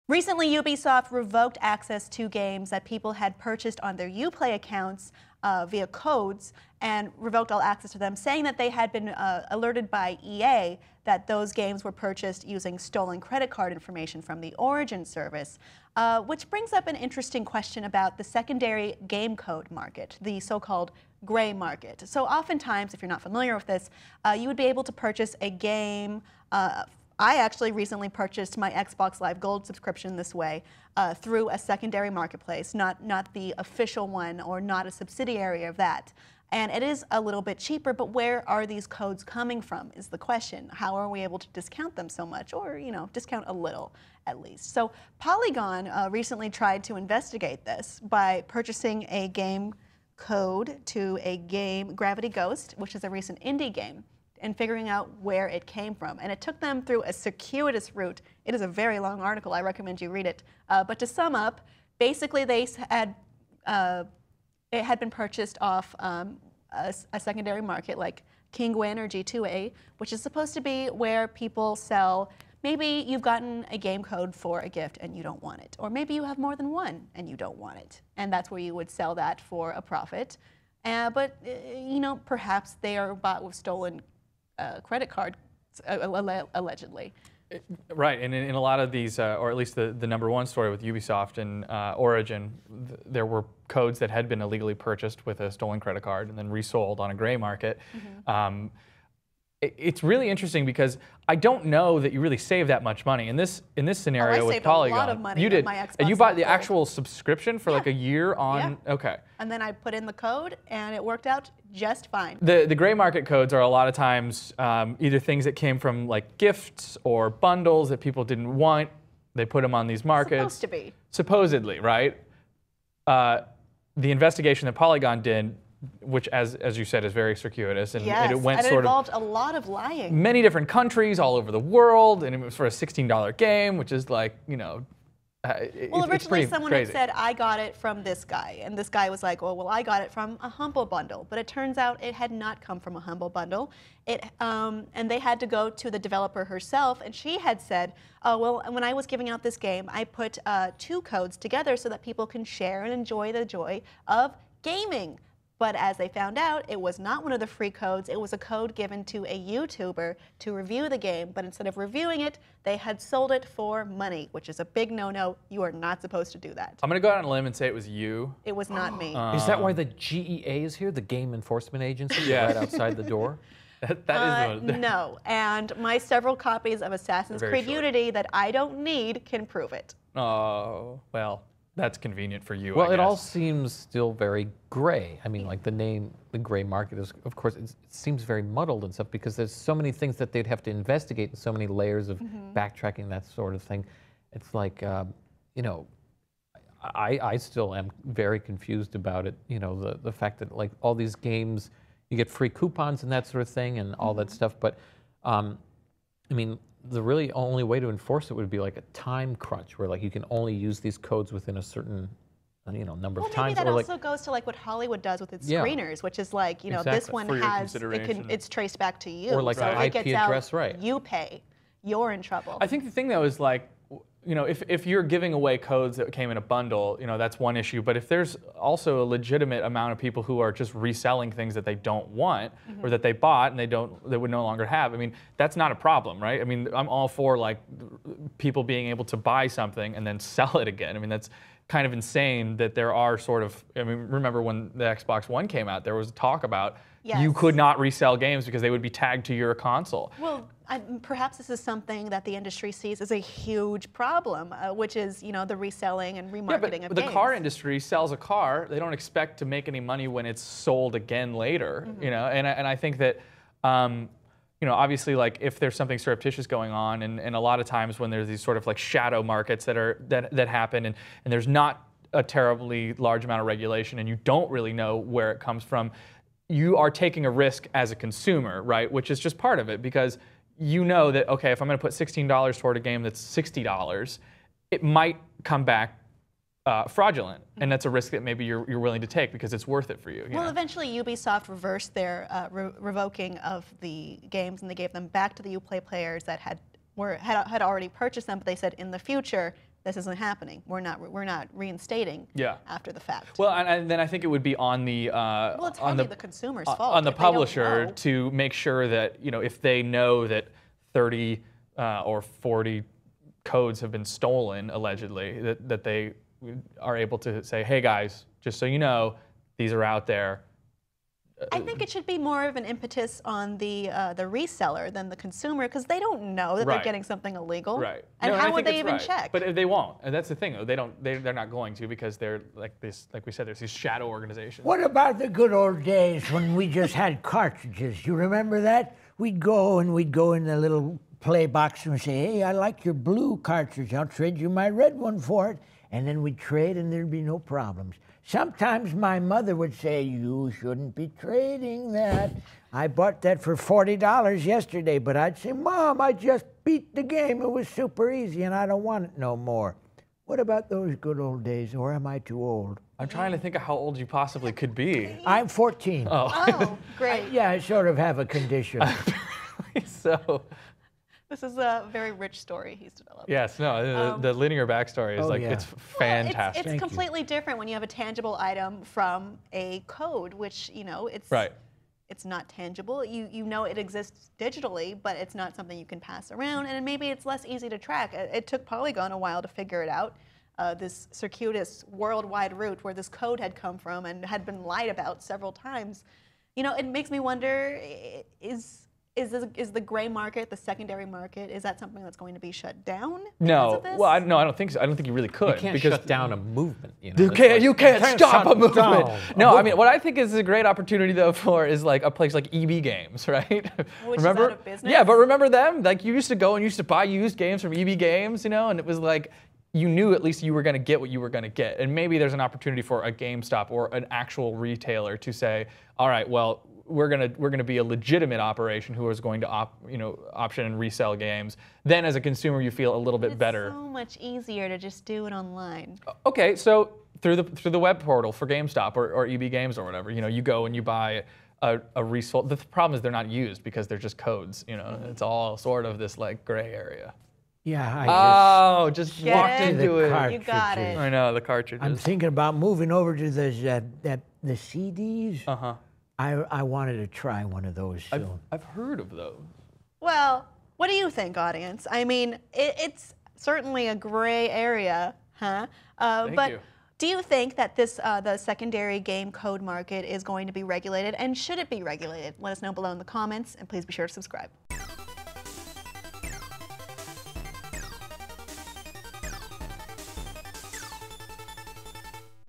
Recently, Ubisoft revoked access to games that people had purchased on their Uplay accounts via codes and revoked all access to them, saying that they had been alerted by EA that those games were purchased using stolen credit card information from the Origin service, which brings up an interesting question about the secondary game code market, the so-called gray market. So oftentimes, if you're not familiar with this, you would be able to purchase a game. I actually recently purchased my Xbox Live Gold subscription this way through a secondary marketplace, not the official one or not a subsidiary of that. And it is a little bit cheaper, but where are these codes coming from is the question. How are we able to discount them so much, or discount a little at least? So Polygon recently tried to investigate this by purchasing a game code to a game, Gravity Ghost, which is a recent indie game, and figuring out where it came from. And it took them through a circuitous route. It is a very long article. I recommend you read it. But to sum up, basically it had been purchased off a secondary market like Kinguin or G2A, which is supposed to be where people sell. Maybe you've gotten a game code for a gift and you don't want it. Or maybe you have more than one and you don't want it. And that's where you would sell that for a profit. But perhaps they are bought with stolen credit card, allegedly. Right, and in a lot of these, or at least the #1 story with Ubisoft and Origin, there were codes that had been illegally purchased with a stolen credit card and then resold on a gray market. Mm-hmm. It's really interesting because I don't know that you really save that much money in this scenario with Polygon. I saved a lot of money. You did, my Xbox and you bought the actual subscription for like a year on. Yeah. Okay. And then I put in the code, and it worked out just fine. The gray market codes are a lot of times either things that came from like gifts or bundles that people didn't want. They put them on these markets. Supposed to be. Supposedly, right? The investigation that Polygon did, which, as you said, is very circuitous, and yes, it went and it sort involved a lot of lying. Many different countries all over the world, and it was for a $16 game, which is like, well, originally someone crazy. had said, I got it from this guy, and this guy was like, well, I got it from a Humble Bundle, but it turns out it had not come from a Humble Bundle. And they had to go to the developer herself, and she had said, oh, well, when I was giving out this game, I put 2 codes together so that people can share and enjoy the joy of gaming. But as they found out, it was not one of the free codes. It was a code given to a YouTuber to review the game. But instead of reviewing it, they had sold it for money, which is a big no-no. You are not supposed to do that. I'm going to go out on a limb and say it was you. It was not me. Is that why the GEA is here, the Game Enforcement Agency, Yeah. right outside the door? That is no. And my several copies of Assassin's Creed Unity that I don't need can prove it. Oh, well. That's convenient for you, Well, I it guess. all seems still very gray. I mean, like the name, the gray market is, of course, it seems very muddled and stuff because there's so many things that they'd have to investigate and so many layers of backtracking, that sort of thing. It's like, I still am very confused about it. The fact that like all these games, you get free coupons and that sort of thing and all that stuff. But, I mean, the really only way to enforce it would be like a time crunch where like you can only use these codes within a certain number of times. Maybe that or also goes to like what Hollywood does with its screeners, which is like, this one has, it's traced back to you. Or like so an if it IP gets address, out, you pay. You're in trouble. I think the thing though is like, if you're giving away codes that came in a bundle, that's one issue. But if there's also a legitimate amount of people who are just reselling things that they don't want or that they bought and they would no longer have, I mean, that's not a problem, right? I mean, I'm all for like people being able to buy something and then sell it again. I mean, that's kind of insane that there are sort of, I mean, remember when the Xbox One came out, there was talk about you could not resell games because they would be tagged to your console. Well, perhaps this is something that the industry sees as a huge problem, which is, the reselling and remarketing of games. But the car industry sells a car. They don't expect to make any money when it's sold again later, And I think that, obviously, like if there's something surreptitious going on, and a lot of times when there's these sort of like shadow markets that happen, and there's not a terribly large amount of regulation, and you don't really know where it comes from, you are taking a risk as a consumer, right? Which is just part of it, because you know that, okay, if I'm going to put $16 toward a game that's $60, it might come back fraudulent, and that's a risk that maybe you're willing to take because it's worth it for you. Well, eventually Ubisoft reversed their revoking of the games, and they gave them back to the Uplay players that had already purchased them, but they said in the future this isn't happening. We're not reinstating after the fact. Well, and then I think it would be on the well, it's hardly the consumer's fault. On the if they don't publisher know. to make sure that, you know, if they know that 30 or 40 codes have been stolen allegedly, that they are able to say, hey guys, just so you know, these are out there. I think it should be more of an impetus on the reseller than the consumer, because they don't know that they're getting something illegal. Right. And No, how I would think they it's even check? But they won't. And that's the thing. They're not going to, because they're like this. Like we said, there's these shadow organizations. What about the good old days when we just had cartridges? You remember that? We'd go in the little play box and say, hey, I like your blue cartridge. I'll trade you my red one for it. And then we'd trade and there'd be no problems. Sometimes my mother would say, you shouldn't be trading that. I bought that for $40 yesterday, but I'd say, Mom, I just beat the game. It was super easy and I don't want it no more. What about those good old days, or am I too old? I'm trying to think of how old you possibly could be. I'm 14. Oh, great. Yeah, I sort of have a condition. So. This is a very rich story he's developed. Yes, no, the linear backstory is it's fantastic. Well, it's completely different when you have a tangible item from a code, which, you know, it's not tangible. You know it exists digitally, but it's not something you can pass around, and maybe it's less easy to track. It took Polygon a while to figure it out, this circuitous worldwide route where this code had come from and had been lied about several times. You know, it makes me wonder, is the gray market, the secondary market, is that something that's going to be shut down? No, well, I don't think so. I don't think you really could. You can't because shut down a movement. You know, you can't stop a movement. down No, I mean, what I think is a great opportunity though is like a place like EB Games, right? Which remember? is out of business? Yeah, but remember them? Like you used to go and you used to buy used games from EB Games, you know, and it was like you knew at least you were going to get what you were going to get. And maybe there's an opportunity for a GameStop or an actual retailer to say, all right, well, we're gonna be a legitimate operation who is going to option and resell games. Then as a consumer, you feel a little bit better. It's so much easier to just do it online. Okay, so through the web portal for GameStop or EB Games or whatever, you know, you go and you buy a resold. The problem is they're not used because they're just codes. You know, it's all sort of this like gray area. Yeah, I just Get walked it? into it. You got it. I know, the cartridges. I'm thinking about moving over to the CDs. Uh-huh. I wanted to try one of those soon. I've heard of those. Well, what do you think, audience? I mean, it's certainly a gray area, huh? But you. do you think that the secondary game code market is going to be regulated, and should it be regulated? Let us know below in the comments, and please be sure to subscribe.